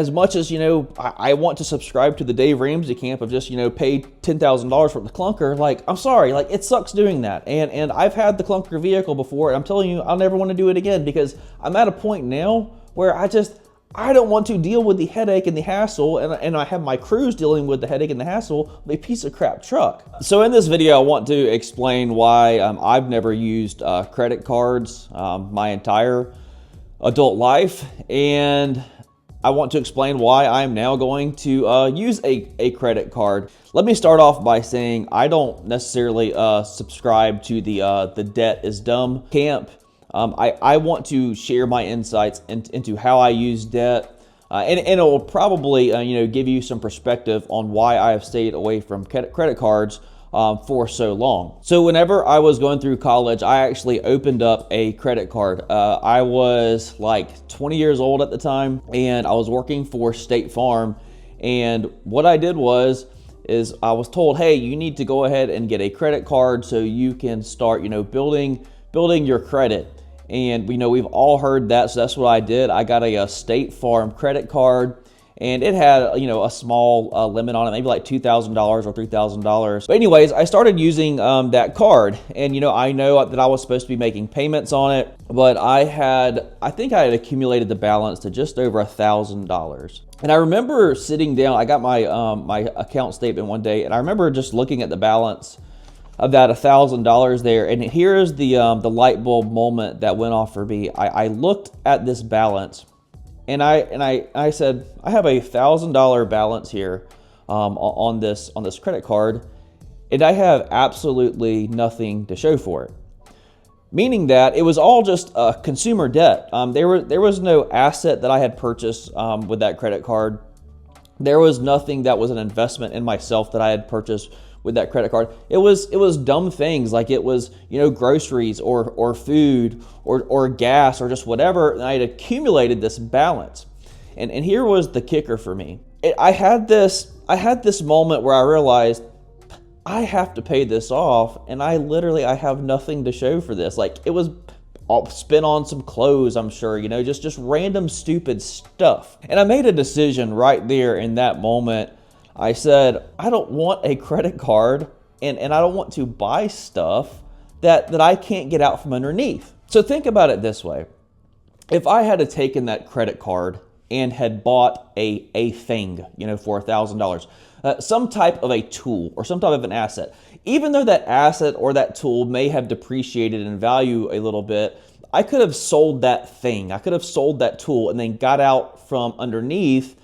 As much as, I want to subscribe to the Dave Ramsey camp of just, pay $10,000 for the clunker, like, I'm sorry, like, it sucks doing that. And I've had the clunker vehicle before, and I'm telling you, I'll never want to do it again, because I'm at a point now where I don't want to deal with the headache and the hassle, and I have my crews dealing with the headache and the hassle of a piece of crap truck. So in this video, I want to explain why I've never used credit cards my entire adult life, and I want to explain why I'm now going to use a credit card. Let me start off by saying I don't necessarily subscribe to the debt is dumb camp. I want to share my insights into how I use debt, and it will probably give you some perspective on why I have stayed away from credit cards for so long. So whenever I was going through college, I actually opened up a credit card. I was like 20 years old at the time, and I was working for State Farm. And what I did is I was told, hey, you need to go ahead and get a credit card so you can start, building your credit. And we've all heard that, so that's what I did. I got a State Farm credit card, and it had a small limit on it, maybe like $2,000 or $3,000. But anyways, I started using that card, and I know that I was supposed to be making payments on it, but I think I had accumulated the balance to just over $1,000. And I remember sitting down. I got my my account statement one day, and I remember just looking at the balance of that $1,000 there, and here's the light bulb moment that went off for me. I looked at this balance, and I said, I have a $1,000 balance here on this credit card, and I have absolutely nothing to show for it. Meaning that it was all just consumer debt. There was no asset that I had purchased with that credit card. There was nothing that was an investment in myself that I had purchased with that credit card. It was dumb things, like it was groceries or food or gas or just whatever, and I had accumulated this balance. And here was the kicker for me. I had this moment where I realized I have to pay this off, and I have nothing to show for this. Like, it was all spent on some clothes, I'm sure, just random stupid stuff. And I made a decision right there in that moment. I said, I don't want a credit card, and I don't want to buy stuff that I can't get out from underneath. So think about it this way. If I had taken that credit card and had bought a thing, for $1,000, some type of a tool or some type of an asset, even though that asset or that tool may have depreciated in value a little bit, I could have sold that thing. I could have sold that tool and then got out from underneath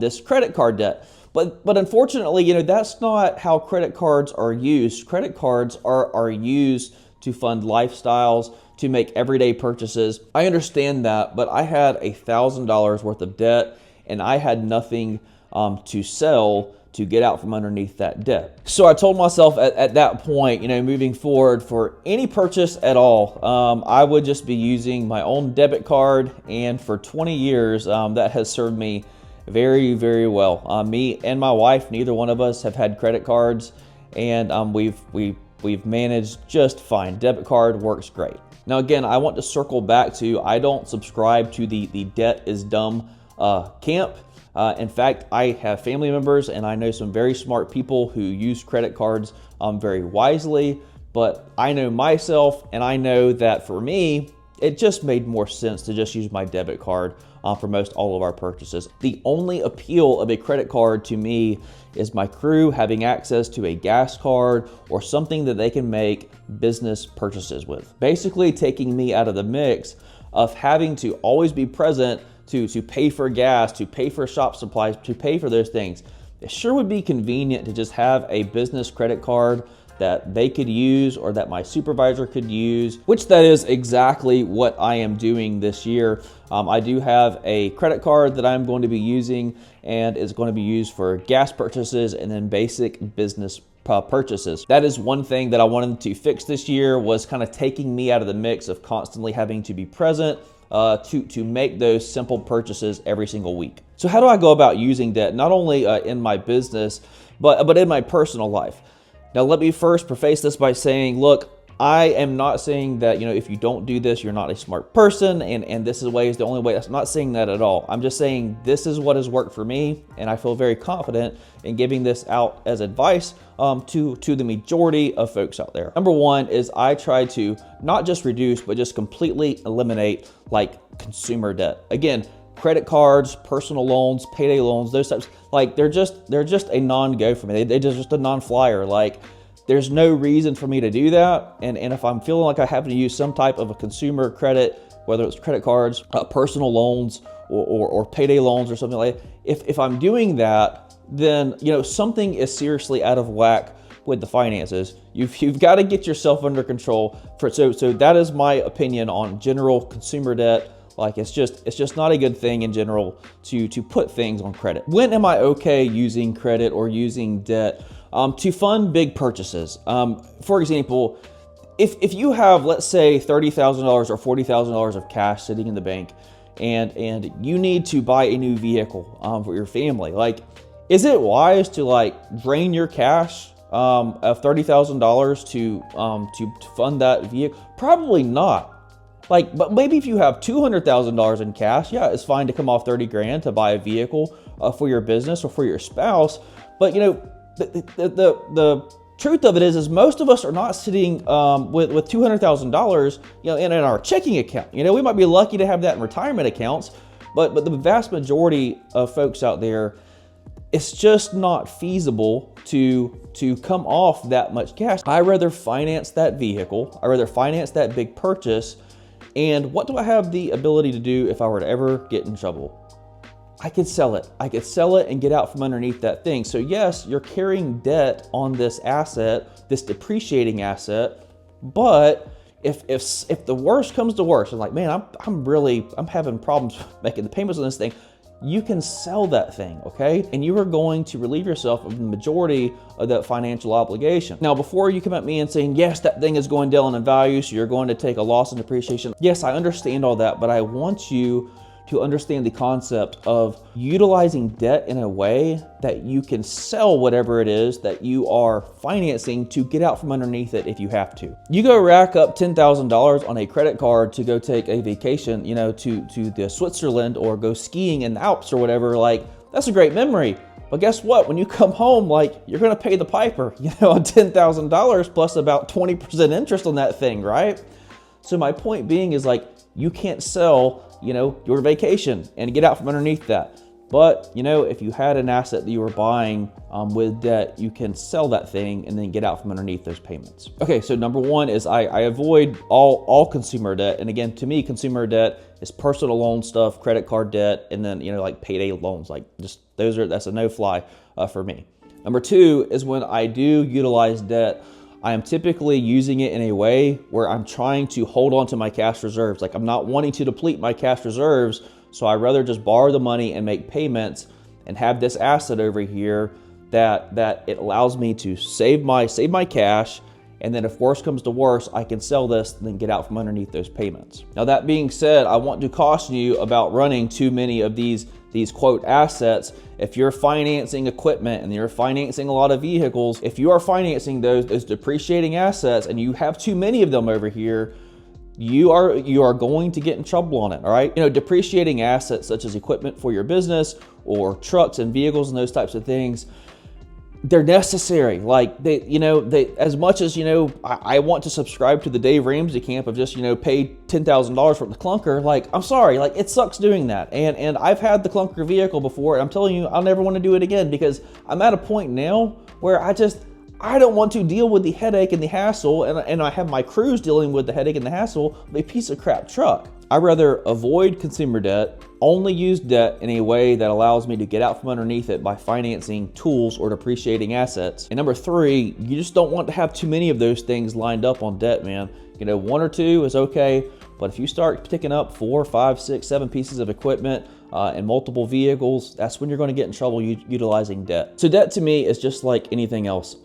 this credit card debt. But unfortunately, that's not how credit cards are used. Credit cards are used to fund lifestyles, to make everyday purchases. I understand that, but I had $1,000 worth of debt, and I had nothing to sell to get out from underneath that debt. So I told myself at that point, moving forward, for any purchase at all, I would just be using my own debit card. And for 20 years, that has served me very, very well. Me and my wife, neither one of us have had credit cards, and we've managed just fine. Debit card works great. Now again, I want to circle back to, I don't subscribe to the debt is dumb camp. In fact, I have family members, and I know some very smart people who use credit cards very wisely, but I know myself, and I know that for me, it just made more sense to just use my debit card for most all of our purchases. The only appeal of a credit card to me is my crew having access to a gas card or something that they can make business purchases with. Basically taking me out of the mix of having to always be present to pay for gas, to pay for shop supplies, to pay for those things. It sure would be convenient to just have a business credit card that they could use or that my supervisor could use, which that is exactly what I am doing this year. I do have a credit card that I'm going to be using, and it's going to be used for gas purchases and then basic business purchases. That is one thing that I wanted to fix this year, was kind of taking me out of the mix of constantly having to be present to make those simple purchases every single week. So how do I go about using debt, not only in my business, but in my personal life? Now, let me first preface this by saying, look, I am not saying that, if you don't do this, you're not a smart person and this is the only way. I'm not saying that at all. I'm just saying this is what has worked for me, and I feel very confident in giving this out as advice to the majority of folks out there. Number one is I try to not just reduce, but just completely eliminate like consumer debt. Again, credit cards, personal loans, payday loans, those types, like they're just a non-go for me. They're just a non-flyer. Like, there's no reason for me to do that. And if I'm feeling like I have to use some type of a consumer credit, whether it's credit cards, personal loans, or payday loans or something like that, if I'm doing that, then something is seriously out of whack with the finances. You've got to get yourself under control. So that is my opinion on general consumer debt. Like, it's just not a good thing in general to put things on credit. When am I okay using credit or using debt to fund big purchases? For example, if you have, let's say, $30,000 or $40,000 of cash sitting in the bank, and you need to buy a new vehicle for your family, like, is it wise to like drain your cash of $30,000 to fund that vehicle? Probably not. Like, but maybe if you have $200,000 in cash, yeah, it's fine to come off 30 grand to buy a vehicle for your business or for your spouse. But the truth of it is most of us are not sitting with $200,000, in our checking account. We might be lucky to have that in retirement accounts, but the vast majority of folks out there, it's just not feasible to come off that much cash. I rather finance that vehicle. I rather finance that big purchase. And what do I have the ability to do if I were to ever get in trouble? I could sell it. I could sell it and get out from underneath that thing. So yes, you're carrying debt on this asset, this depreciating asset. But if the worst comes to worst, and like, man, I'm having problems making the payments on this thing, you can sell that thing, okay? And you are going to relieve yourself of the majority of that financial obligation. Now, before you come at me and saying, yes, that thing is going down in value, so you're going to take a loss in depreciation. Yes, I understand all that, but I want you to understand the concept of utilizing debt in a way that you can sell whatever it is that you are financing to get out from underneath it if you have to. You go rack up $10,000 on a credit card to go take a vacation, to the Switzerland or go skiing in the Alps or whatever. Like, that's a great memory. But guess what? When you come home, like, you're going to pay the piper, on $10,000 plus about 20% interest on that thing, right? So my point being is, like, you can't sell your vacation and get out from underneath that. But, if you had an asset that you were buying with debt, you can sell that thing and then get out from underneath those payments. Okay, so number one is I avoid all consumer debt. And again, to me, consumer debt is personal loan stuff, credit card debt, and then, like payday loans. Like, just that's a no-fly for me. Number two is when I do utilize debt, I am typically using it in a way where I'm trying to hold on to my cash reserves. Like, I'm not wanting to deplete my cash reserves, so I'd rather just borrow the money and make payments and have this asset over here that it allows me to save my cash, and then if worse comes to worse, I can sell this and then get out from underneath those payments. Now, that being said, I want to caution you about running too many of these quote assets. If you're financing equipment and you're financing a lot of vehicles, if you are financing those depreciating assets and you have too many of them over here, you are going to get in trouble on it, all right? Depreciating assets such as equipment for your business or trucks and vehicles and those types of things, they're necessary. Like, they as much as, I want to subscribe to the Dave Ramsey camp of just, pay $10,000 for the clunker. Like, I'm sorry, like, it sucks doing that. And I've had the clunker vehicle before, and I'm telling you, I'll never want to do it again because I'm at a point now where I don't want to deal with the headache and the hassle, and I have my crews dealing with the headache and the hassle of a piece of crap truck. I'd rather avoid consumer debt, only use debt in a way that allows me to get out from underneath it by financing tools or depreciating assets. And number three, you just don't want to have too many of those things lined up on debt, man. One or two is okay, but if you start picking up 4, 5, 6, 7 pieces of equipment and multiple vehicles, that's when you're going to get in trouble utilizing debt. So debt to me is just like anything else.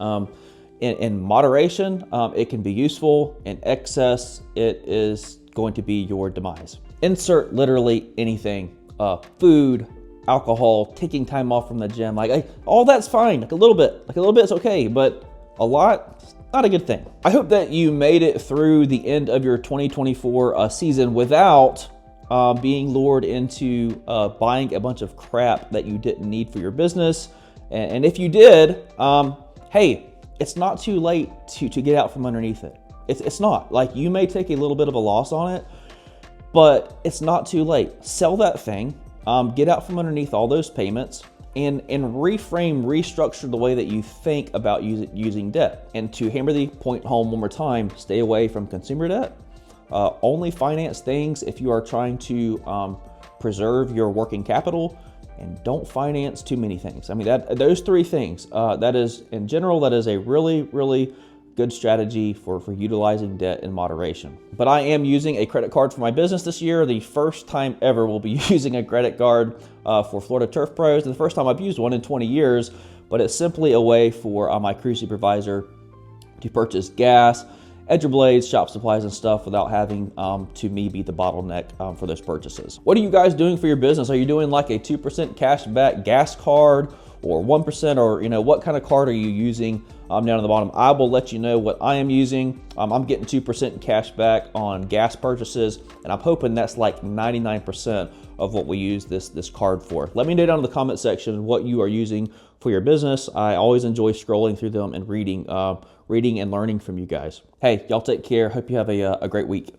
In moderation, it can be useful. In excess, it is going to be your demise. Insert literally anything, food, alcohol, taking time off from the gym, like all that's fine. Like a little bit is okay, but a lot, not a good thing. I hope that you made it through the end of your 2024 season without being lured into buying a bunch of crap that you didn't need for your business. And if you did, hey, it's not too late to get out from underneath it. It's not. Like, you may take a little bit of a loss on it, but it's not too late. Sell that thing, get out from underneath all those payments, and reframe, restructure the way that you think about using debt. And to hammer the point home one more time, stay away from consumer debt. Only finance things if you are trying to preserve your working capital, and don't finance too many things. I mean, those three things, that is, in general, that is a really, really good strategy for utilizing debt in moderation. But I am using a credit card for my business this year. The first time ever we'll be using a credit card for Florida Turf Pros. And the first time I've used one in 20 years, but it's simply a way for my crew supervisor to purchase gas, edger blades, shop supplies, and stuff without having to me be the bottleneck for those purchases. What are you guys doing for your business? Are you doing like a 2% cash back gas card, or 1%, or what kind of card are you using down at the bottom? I will let you know what I am using. I'm getting 2% cash back on gas purchases, and I'm hoping that's like 99% of what we use this card for. Let me know down in the comment section what you are using for your business. I always enjoy scrolling through them and reading and learning from you guys. Hey, y'all take care. Hope you have a great week.